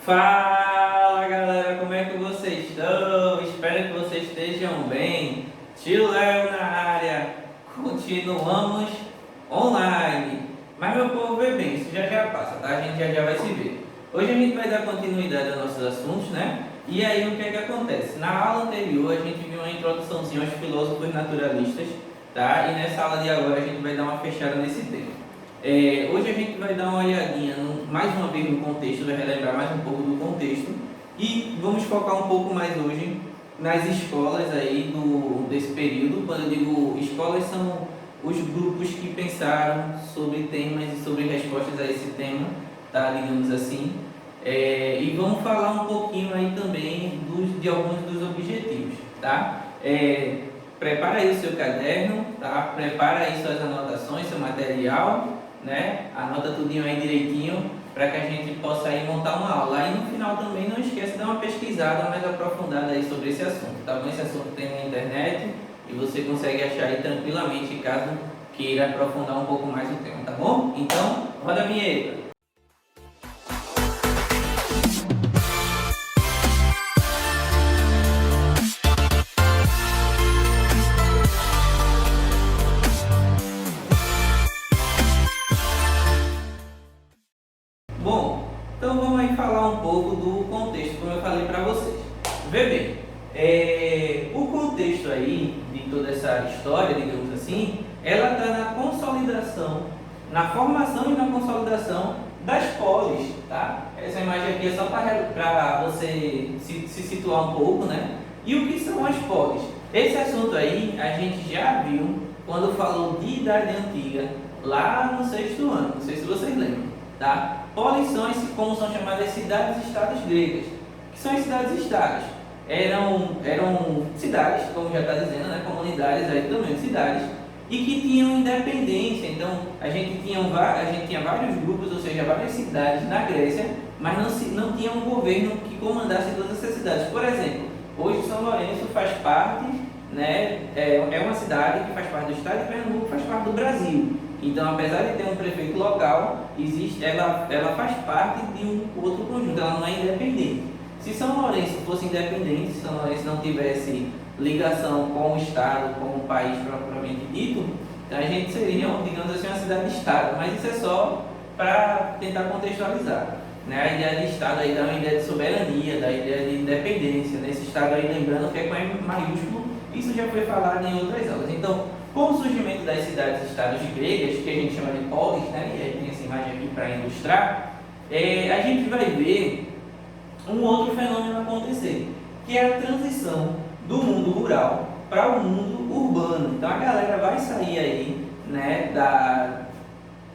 Fala galera, como é que vocês estão? Espero que vocês estejam bem. Tio Léo na área, continuamos online. Mas meu povo, vê bem, isso já passa, tá? A gente já vai se ver. Hoje a gente vai dar continuidade aos nossos assuntos, né? E aí o que é que acontece? Na aula anterior a gente viu uma introduçãozinha aos filósofos naturalistas, tá? E nessa aula de agora a gente vai dar uma fechada nesse tema. Hoje a gente vai dar uma olhadinha mais uma vez no contexto, vai relembrar mais um pouco do contexto e vamos focar um pouco mais hoje nas escolas aí desse período. Quando eu digo escolas, são os grupos que pensaram sobre temas e sobre respostas a esse tema, tá? Digamos assim. E vamos falar um pouquinho aí também de alguns dos objetivos, tá? Prepara aí o seu caderno, tá? Prepara aí suas anotações, seu material, né? Anota tudinho aí direitinho para que a gente possa aí montar uma aula. E no final também não esqueça de dar uma pesquisada mais aprofundada aí sobre esse assunto, tá bom? Esse assunto tem na internet e você consegue achar aí tranquilamente caso queira aprofundar um pouco mais o tema, tá bom? Então, roda a vinheta. Bom, então vamos aí falar um pouco do contexto, como eu falei para vocês. Vê bem, o contexto aí de toda essa história, digamos assim, ela está na consolidação, na formação e na consolidação das polis, tá? Essa imagem aqui é só para você se situar um pouco, né? E o que são as polis? Esse assunto aí a gente já viu quando falou de Idade Antiga, lá no 6º ano, não sei se vocês lembram, tá? Polis são, como são chamadas, cidades-estados gregas, que são as cidades-estados. Eram cidades, como já está dizendo, né? Comunidades aí também, cidades, e que tinham independência. Então, a gente tinha vários grupos, ou seja, várias cidades na Grécia, mas não tinha um governo que comandasse todas essas cidades. Por exemplo, hoje São Lourenço faz parte, né? É uma cidade que faz parte do estado de Pernambuco, faz parte do Brasil. Então, apesar de ter um prefeito local, ela faz parte de um outro conjunto, ela não é independente. Se São Lourenço fosse independente, se São Lourenço não tivesse ligação com o estado, com o país propriamente dito, então a gente seria, digamos assim, uma cidade-estado. Mas isso é só para tentar contextualizar, né? A ideia de estado aí dá uma ideia de soberania, da ideia de independência. Nesse estado aí, lembrando que é com M maiúsculo, isso já foi falado em outras aulas. Então, com o surgimento das cidades-estados gregas, que a gente chama de polis, né? E aí tem essa imagem aqui para ilustrar, a gente vai ver um outro fenômeno acontecer, que é a transição do mundo rural para o mundo urbano. Então a galera vai sair aí, né,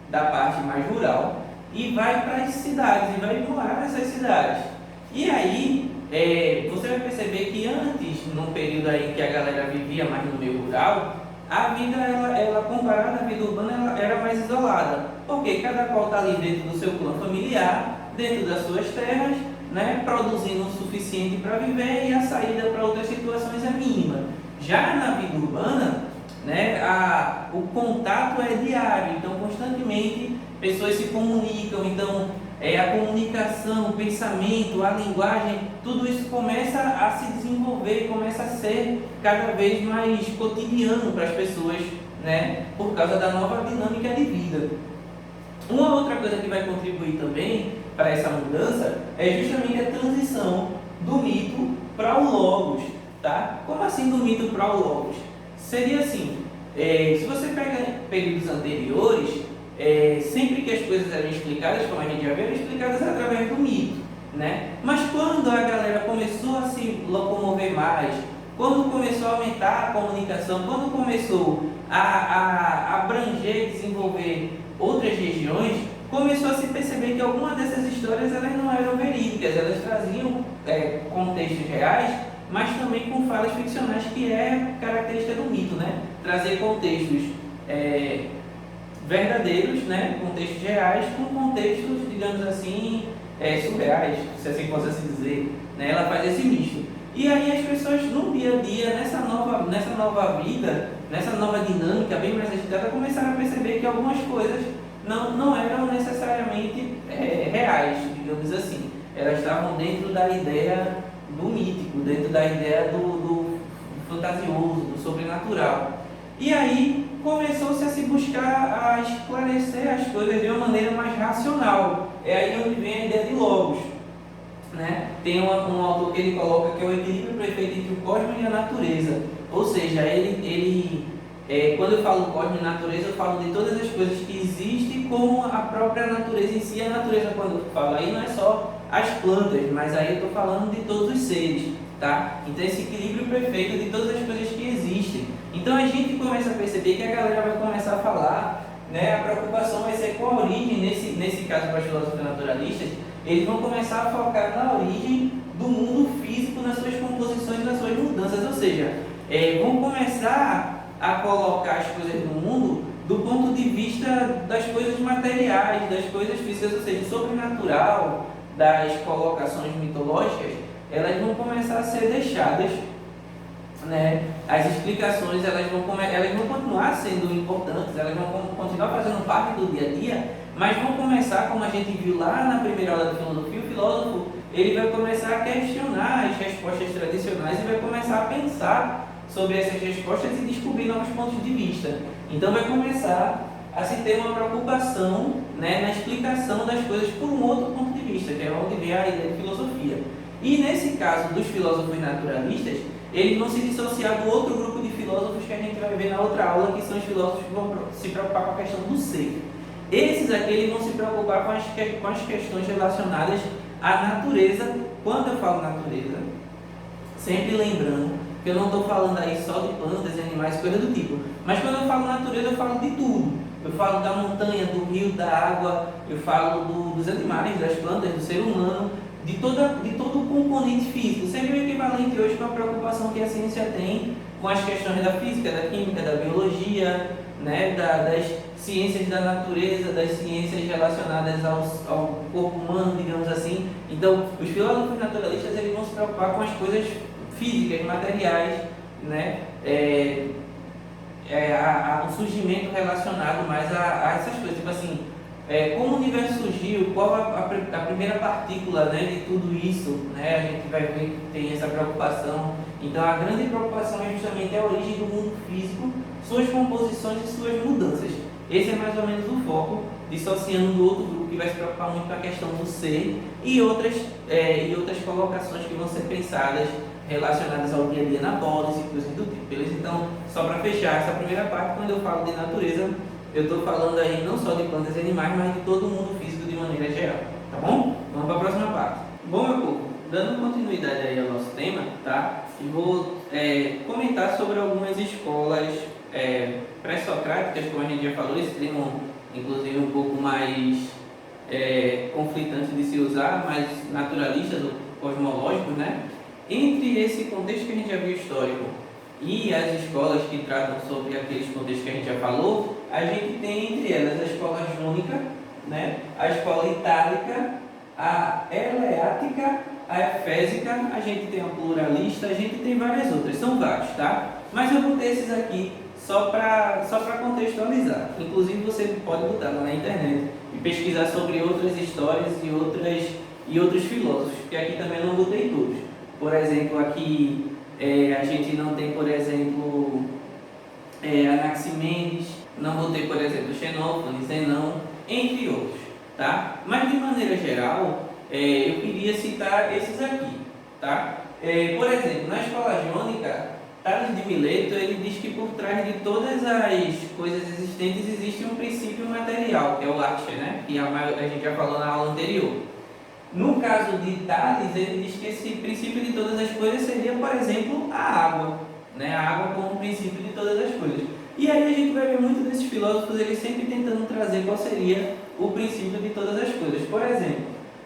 da parte mais rural e vai para as cidades, e vai morar nessas cidades. E aí, você vai perceber que antes, num período aí que a galera vivia mais no meio rural, a vida, ela comparada à vida urbana, ela era mais isolada, porque cada qual está ali dentro do seu clã familiar, dentro das suas terras, né, produzindo o suficiente para viver, e a saída para outras situações é mínima. Já na vida urbana, né, o contato é diário, então constantemente pessoas se comunicam, então a comunicação, o pensamento, a linguagem, tudo isso começa a se desenvolver, começa a ser cada vez mais cotidiano para as pessoas, né, por causa da nova dinâmica de vida. Uma outra coisa que vai contribuir também para essa mudança é justamente a transição do mito para o logos, tá? Como assim do mito para o logos? Seria assim, se você pega períodos anteriores, sempre que as coisas eram explicadas, como a gente já viu, eram explicadas através do mito, né? Mas quando a galera começou a se locomover mais, quando começou a aumentar a comunicação, quando começou a abranger e desenvolver outras regiões, começou a se perceber que algumas dessas histórias elas não eram verídicas, elas traziam contextos reais, mas também com falas ficcionais, que é característica do mito, né? Trazer contextos verdadeiros, né? Contextos reais com contextos, digamos assim, surreais, se assim possa se dizer, né? Ela faz esse misto. E aí as pessoas no dia a dia, nessa nova vida, nessa nova dinâmica bem mais agitada, começaram a perceber que algumas coisas não eram necessariamente reais, digamos assim. elas estavam dentro da ideia do mítico, dentro da ideia do fantasioso, do sobrenatural. E aí começou-se a se buscar a esclarecer as coisas de uma maneira mais racional. É aí onde vem a ideia de logos, né? Tem um autor que ele coloca que é o equilíbrio perfeito entre o cosmos e a natureza. Ou seja, quando eu falo cosmos e natureza, eu falo de todas as coisas que existem, como a própria natureza em si. A natureza, quando eu falo aí, não é só as plantas, mas aí eu estou falando de todos os seres, tá? Então esse equilíbrio perfeito de todas as coisas que existem. Então a gente começa a perceber que a galera vai começar a falar, né? A preocupação vai ser com a origem, nesse caso para os filósofos naturalistas, eles vão começar a focar na origem do mundo físico, nas suas composições e nas suas mudanças, ou seja, vão começar a colocar as coisas no mundo do ponto de vista das coisas materiais, das coisas físicas, ou seja, sobrenatural, das colocações mitológicas, elas vão começar a ser deixadas, né? As explicações elas vão continuar sendo importantes, elas vão continuar fazendo parte do dia a dia, mas vão começar, como a gente viu lá na primeira aula de filosofia, o filósofo ele vai começar a questionar as respostas tradicionais e vai começar a pensar sobre essas respostas e descobrir novos pontos de vista. Então vai começar a se ter uma preocupação, né, na explicação das coisas por um outro ponto de vista, que é onde vem a ideia de filosofia. E nesse caso dos filósofos naturalistas, eles vão se dissociar do outro grupo de filósofos que a gente vai ver na outra aula, que são os filósofos que vão se preocupar com a questão do ser. Esses aqui eles vão se preocupar com as questões relacionadas à natureza. Quando eu falo natureza, sempre lembrando que eu não estou falando aí só de plantas, animais, coisa do tipo. Mas quando eu falo natureza, eu falo de tudo. Eu falo da montanha, do rio, da água, eu falo dos animais, das plantas, do ser humano, de todo o componente físico. Seria o equivalente hoje com a preocupação que a ciência tem com as questões da física, da química, da biologia, né, das ciências da natureza, das ciências relacionadas ao corpo humano, digamos assim. Então, os filósofos naturalistas eles vão se preocupar com as coisas físicas, materiais, né, o surgimento relacionado mais a essas coisas, tipo assim, como o universo surgiu, qual a primeira partícula, né, de tudo isso, né, a gente vai ver que tem essa preocupação. Então a grande preocupação é justamente a origem do mundo físico, suas composições e suas mudanças. Esse é mais ou menos o foco, dissociando do outro grupo que vai se preocupar muito com a questão do ser e outras colocações que vão ser pensadas relacionadas ao dia a dia na polis e coisas do tipo, beleza? Então, só para fechar essa primeira parte, quando eu falo de natureza, eu estou falando aí não só de plantas e animais, mas de todo o mundo físico de maneira geral, tá bom? Vamos para a próxima parte. Bom, meu povo, dando continuidade aí ao nosso tema, tá? Eu vou comentar sobre algumas escolas pré-socráticas, como a gente já falou, esse termo inclusive um pouco mais conflitante de se usar, mais naturalistas ou cosmológicos, né? Entre esse contexto que a gente já viu histórico e as escolas que tratam sobre aqueles contextos que a gente já falou, a gente tem entre elas a escola jônica, né? A escola itálica, a eleática, a efésica, a gente tem a pluralista, a gente tem várias outras, são vários, tá? Mas eu botei esses aqui só para contextualizar. Inclusive você pode botar lá na internet e pesquisar sobre outras histórias e outros filósofos, que aqui também eu não botei todos. Por exemplo, aqui a gente não tem, por exemplo, Anaximenes, não botei, por exemplo, Xenófanes, Zenão, entre outros, tá? Mas de maneira geral, eu queria citar esses aqui, tá? Por exemplo, na escola jônica, Tales de Mileto, ele diz que por trás de todas as coisas existentes existe um princípio material, que é o Archer, né? Que a gente já falou na aula anterior. No caso de Tales, ele diz que esse princípio de todas as coisas seria, por exemplo, a água, né? A água como princípio de todas as coisas. E aí a gente vai ver muito desses filósofos, eles sempre tentando trazer qual seria o princípio de todas as coisas. Por exemplo,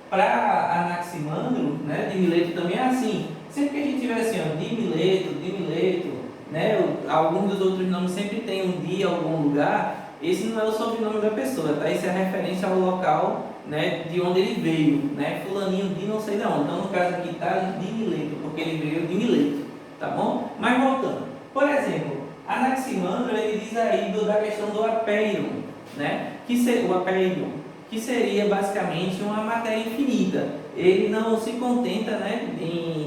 para Anaximandro, né, de Mileto também é assim. Sempre que a gente tiver assim, ó, de Mileto, né, alguns dos outros nomes sempre tem um dia, algum lugar, esse não é o sobrenome da pessoa, tá? Isso é a referência ao local, né, de onde ele veio, né? Fulaninho de não sei de onde. Então, no caso aqui, tá de Mileto, porque ele veio de Mileto, tá bom? Mas voltando, por exemplo, Anaximandro, ele diz aí da questão do apeiron, né? O apeiron, que seria basicamente uma matéria infinita. ele não se contenta, né,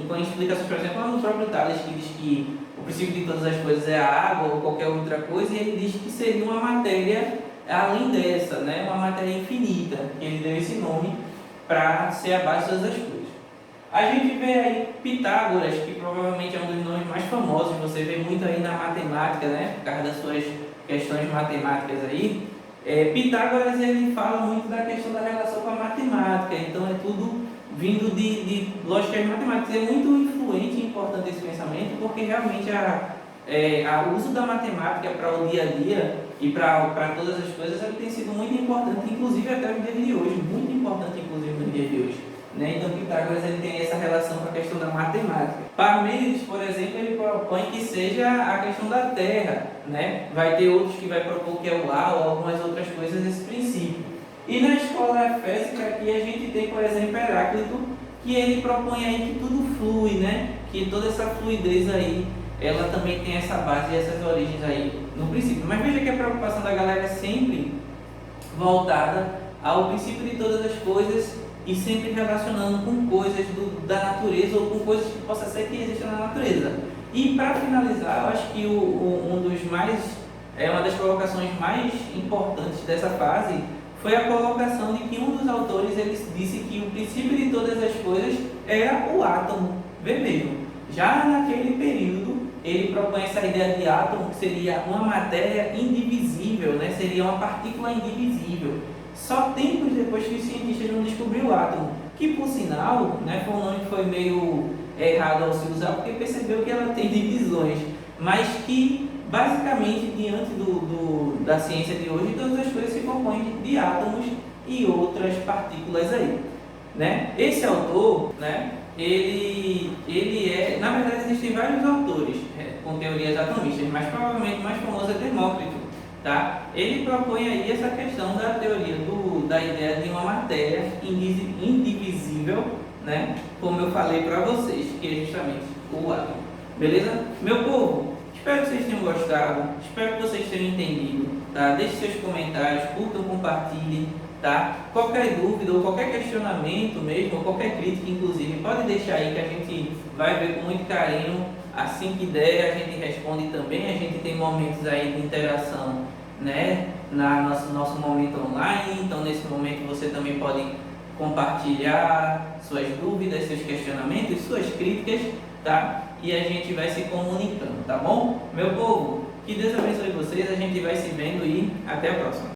com explicações, por exemplo, lá no próprio Tales, que diz que o princípio de todas as coisas é a água ou qualquer outra coisa, e ele diz que seria uma matéria além dessa, né, uma matéria infinita, que ele deu esse nome para ser a base de todas as coisas. A gente vê aí Pitágoras, que provavelmente é um dos nomes mais famosos, você vê muito aí na matemática, né, por causa das suas questões matemáticas aí. Pitágoras, ele fala muito da questão da relação com a matemática, então é tudo vindo de lógicas matemáticas. É muito influente e importante esse pensamento, porque realmente o uso da matemática para o dia a dia e para todas as coisas ele tem sido muito importante, inclusive até no dia de hoje, muito importante inclusive no dia de hoje. Né? Então Pitágoras ele tem essa relação com a questão da matemática. Parmênides, por exemplo, ele propõe que seja a questão da Terra, né? Vai ter outros que vai propor que é o ar ou algumas outras coisas desse princípio. E na escola efésica aqui a gente tem, por exemplo, Heráclito, que ele propõe aí que tudo flui, né? Que toda essa fluidez aí, ela também tem essa base e essas origens aí no princípio. Mas veja que a preocupação da galera é sempre voltada ao princípio de todas as coisas e sempre relacionando com coisas da natureza ou com coisas que possa ser que existam na natureza. E para finalizar, eu acho que uma das colocações mais importantes dessa fase foi a colocação de que um dos autores ele disse que o princípio de todas as coisas era o átomo. Vê mesmo, já naquele período ele propõe essa ideia de átomo que seria uma matéria indivisível, né? Seria uma partícula indivisível. Só tempos depois que os cientistas vão descobrir o átomo, que por sinal, né, foi um nome que foi meio errado ao se usar, porque percebeu que ela tem divisões, mas que basicamente diante da ciência de hoje, todas as coisas se compõem de átomos e outras partículas aí, né? Esse autor, né, na verdade existem vários autores com teorias atomistas, mas provavelmente o mais famoso é Demócrito. Tá? Ele propõe aí essa questão da teoria da ideia de uma matéria indivisível, né? Como eu falei para vocês, que é justamente o átomo. Beleza? Meu povo, espero que vocês tenham gostado, espero que vocês tenham entendido, tá? Deixe seus comentários, curtam, compartilhem, tá? Qualquer dúvida ou qualquer questionamento mesmo, ou qualquer crítica inclusive, pode deixar aí que a gente vai ver com muito carinho. Assim que der, a gente responde também. A gente tem momentos aí de interação, né, nosso momento online. Então, nesse momento, você também pode compartilhar suas dúvidas, seus questionamentos, suas críticas, tá? E a gente vai se comunicando, tá bom? Meu povo, que Deus abençoe vocês. A gente vai se vendo e até a próxima.